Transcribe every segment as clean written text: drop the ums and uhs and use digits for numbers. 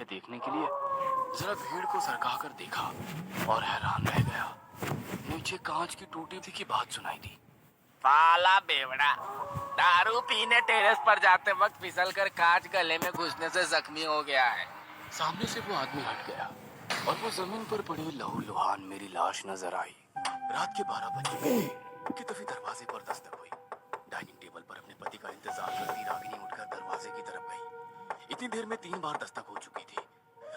देखने के लिए जरा भीड़ को सरका कर देखा और हैरान रह गया। नीचे कांच की टूटी थी की बात सुनाई दी। पाला बेवड़ा, दारू पीने टेरेस पर जाते वक्त फिसल कर कांच गले में घुसने से जख्मी हो गया है। सामने से वो आदमी हट गया और वो जमीन पर पड़ी लहूलुहान मेरी लाश नजर आई। रात के 12 बजे थे कि तभी दरवाजे पर दस्तक हुई। डाइनिंग टेबल पर अपने पति का इंतजार करती रागिनी उठकर दरवाजे की तरफ गई। इतनी देर में 3 बार दस्तक हो चुकी थी।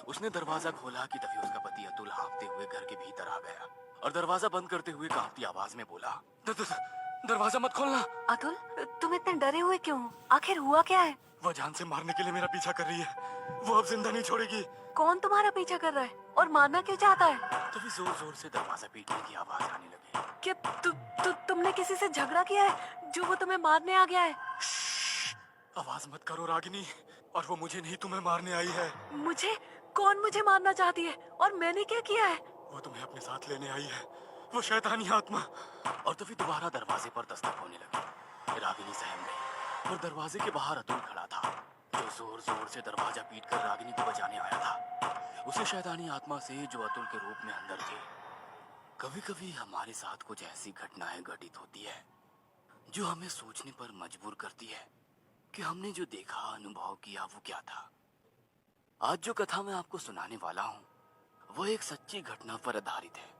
उसने दरवाजा खोला कि तभी उसका पति अतुल हाँफते हुए घर के भीतर आ गया और दरवाजा बंद करते हुए कांपती आवाज में बोला, दरवाजा मत खोलना। अतुल, तुम इतने डरे हुए क्यों? आखिर हुआ क्या है? वो जान से मारने के लिए मेरा पीछा कर रही है। वो अब जिंदा नहीं छोड़ेगी। कौन तुम्हारा पीछा कर रहा है और मारना क्यों चाहता है? तभी जोर जोर से दरवाजा पीटने की आवाज आने लगी। क्या तुमने किसी से झगड़ा किया है जो वो तुम्हें मारने आ गया है? आवाज मत करो रागिनी, और वो मुझे नहीं तुम्हें मारने आई है। मुझे? कौन मुझे मारना चाहती है और मैंने क्या किया है? वो तुम्हें अपने साथ लेने आई है, वो शैतानी आत्मा। और तभी दोबारा दरवाजे पर दस्तक होने लगी। रागिनी सहम गई और दरवाजे के बाहर अतुल खड़ा था, जो जोर जोर से दरवाजा पीटकर रागिनी को बचाने आया था, उसे शैतानी आत्मा से जो अतुल के रूप में अंदर थे। कभी कभी हमारे साथ कुछ ऐसी घटनाएं घटित होती है जो हमें सोचने पर मजबूर करती है कि हमने जो देखा, अनुभव किया, वो क्या था। आज जो कथा मैं आपको सुनाने वाला हूँ वो एक सच्ची घटना पर आधारित है।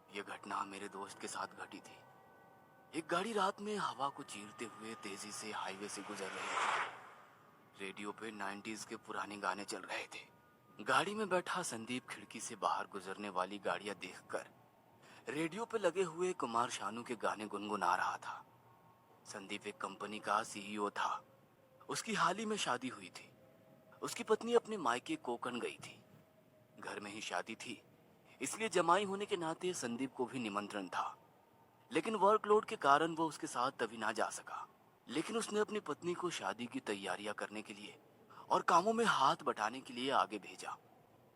ये घटना मेरे दोस्त के साथ घटी थी। एक गाड़ी रात में हवा को चीरते हुए तेजी से हाईवे से गुजर रही थी। रेडियो पे 90s के पुराने गाने चल रहे थे। गाड़ी में बैठा संदीप खिड़की से बाहर गुजरने वाली गाड़ियां देखकर रेडियो पे लगे हुए कुमार शानू के गाने गुनगुना रहा था। संदीप एक कंपनी का सीईओ था। उसकी हाल ही में शादी हुई थी। उसकी पत्नी अपने मायके कोकण गई थी। घर में ही शादी थी, इसलिए जमाई होने के नाते संदीप को भी निमंत्रण था, लेकिन वर्कलोड के कारण वो उसके साथ तभी ना जा सका। लेकिन उसने अपनी पत्नी को शादी की तैयारियां करने के लिए और कामों में हाथ बटाने के लिए आगे भेजा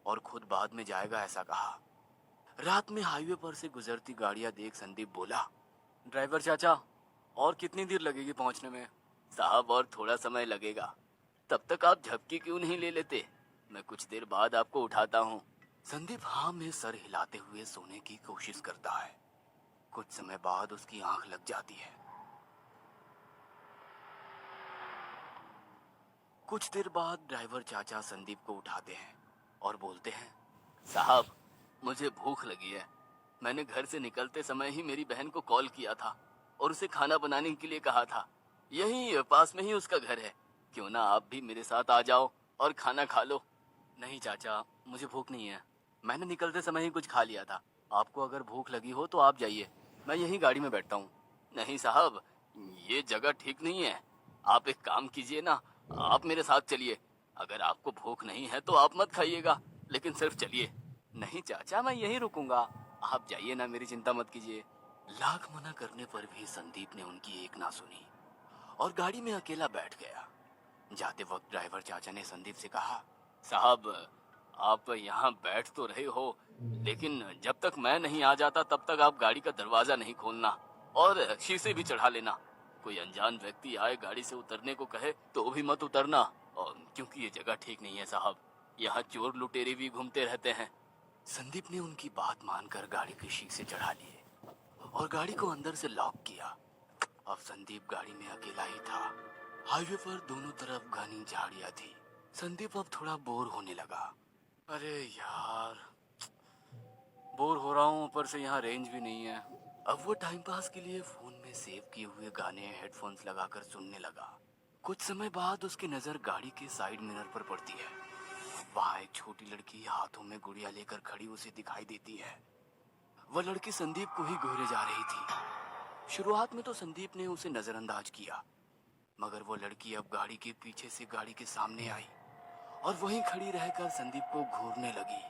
और खुद बाद में जाएगा ऐसा कहा। रात में हाईवे पर से गुजरती गाड़ियां देख संदीप बोला, ड्राइवर चाचा, और कितनी देर लगेगी पहुंचने में? साहब, और थोड़ा समय लगेगा। तब तक आप झपकी क्यों नहीं ले लेते? मैं कुछ देर बाद आपको उठाता हूँ। संदीप हाँ में सर हिलाते हुए सोने की कोशिश करता है। कुछ समय बाद उसकी आंख लग जाती है। कुछ देर बाद ड्राइवर चाचा संदीप को उठाते हैं और बोलते हैं, साहब, मुझे भूख लगी है। मैंने घर से निकलते समय ही मेरी बहन को कॉल किया था और उसे खाना बनाने के लिए कहा था। यहीं पास में ही उसका घर है। क्यों ना आप भी मेरे साथ आ जाओ और खाना खा लो। नहीं चाचा, मुझे भूख नहीं है। मैंने निकलते समय ही कुछ खा लिया था। आपको अगर भूख लगी हो तो आप जाइए, मैं यहीं गाड़ी में बैठता हूँ। नहीं साहब, ये जगह ठीक नहीं है। आप एक काम कीजिए ना, आप मेरे साथ चलिए। अगर आपको भूख नहीं है तो आप मत खाइएगा, लेकिन सिर्फ चलिए। नहीं चाचा, मैं यहीं रुकूंगा, आप जाइए ना, मेरी चिंता मत कीजिए। लाख मना करने पर भी संदीप ने उनकी एक ना सुनी और गाड़ी में अकेला बैठ गया। जाते वक्त ड्राइवर चाचा ने संदीप से कहा, साहब, आप यहाँ बैठ तो रहे हो, लेकिन जब तक मैं नहीं आ जाता तब तक आप गाड़ी का दरवाजा नहीं खोलना और शीशे भी चढ़ा लेना। कोई अनजान व्यक्ति आए गाड़ी से उतरने को कहे तो भी मत उतरना, और क्योंकि ये जगह ठीक नहीं है साहब, यहाँ चोर लुटेरे भी घूमते रहते हैं। संदीप ने उनकी बात मानकर गाड़ी के शीशे चढ़ा लिए और गाड़ी को अंदर से लॉक किया। अब संदीप गाड़ी में अकेला ही था। हाईवे पर दोनों तरफ घनी झाड़ियां थी। संदीप अब थोड़ा बोर होने लगा। अरे यार, बोर हो रहा हूँ, ऊपर से यहाँ रेंज भी नहीं है। अब वो टाइम पास के लिए फोन में सेव किए हुए गाने हेडफोन्स लगाकर सुनने लगा। कुछ समय बाद उसकी नजर गाड़ी के साइड मिरर पर पड़ती है। वहाँ एक छोटी लड़की हाथों में गुड़िया लेकर खड़ी उसे दिखाई देती है। वह लड़की संदीप को ही घूरे जा रही थी। शुरुआत में तो संदीप ने उसे नजरअंदाज किया, मगर वो लड़की अब गाड़ी के पीछे से गाड़ी के सामने आई और वहीं खड़ी रहकर संदीप को घूरने लगी।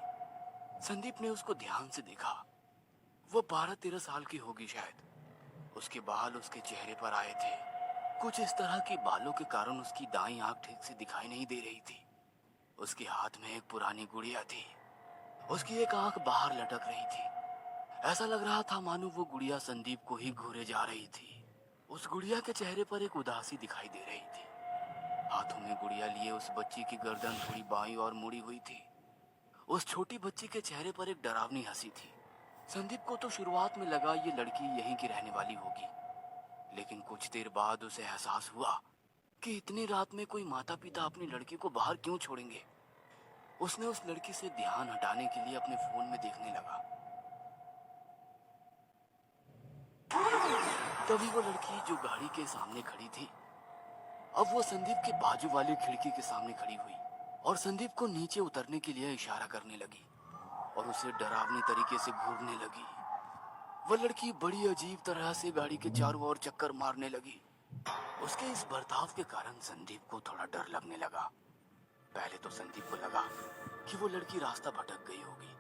संदीप ने उसको ध्यान से देखा। वो 12-13 साल की होगी शायद। उसके बाल उसके चेहरे पर आए थे। कुछ इस तरह के बालों के कारण उसकी दाईं आंख ठीक से दिखाई नहीं दे रही थी। उसके हाथ में एक पुरानी गुड़िया थी। उसकी एक आंख बाहर लटक रही थी। ऐसा लग रहा था मानो वो गुड़िया संदीप को ही घूरे जा रही थी। उस गुड़िया के चेहरे पर एक उदासी दिखाई दे रही थी। हाथों में गुड़िया लिए उस बच्ची की गर्दन थोड़ी बाईं और मुड़ी हुई थी। उस छोटी बच्ची के चेहरे पर एक डरावनी हंसी थी। संदीप को तो शुरुआत में लगा ये लड़की यहीं की रहने वाली होगी, लेकिन कुछ देर बाद उसे एहसास हुआ कि इतनी रात में कोई माता पिता अपनी लड़की को बाहर क्यों छोड़ेंगे। उसने उस लड़की से ध्यान हटाने के लिए अपने फोन में देखने लगा। तभी वो लड़की जो गाड़ी के सामने खड़ी थी, अब वो संदीप के बाजू वाली खिड़की के सामने खड़ी हुई और संदीप को नीचे उतरने के लिए इशारा करने लगी और उसे डरावनी तरीके से घूरने लगी। वह लड़की बड़ी अजीब तरह से गाड़ी के चारों ओर चक्कर मारने लगी। उसके इस बर्ताव के कारण संदीप को थोड़ा डर लगने लगा। पहले तो संदीप को लगा कि वो लड़की रास्ता भटक गई होगी,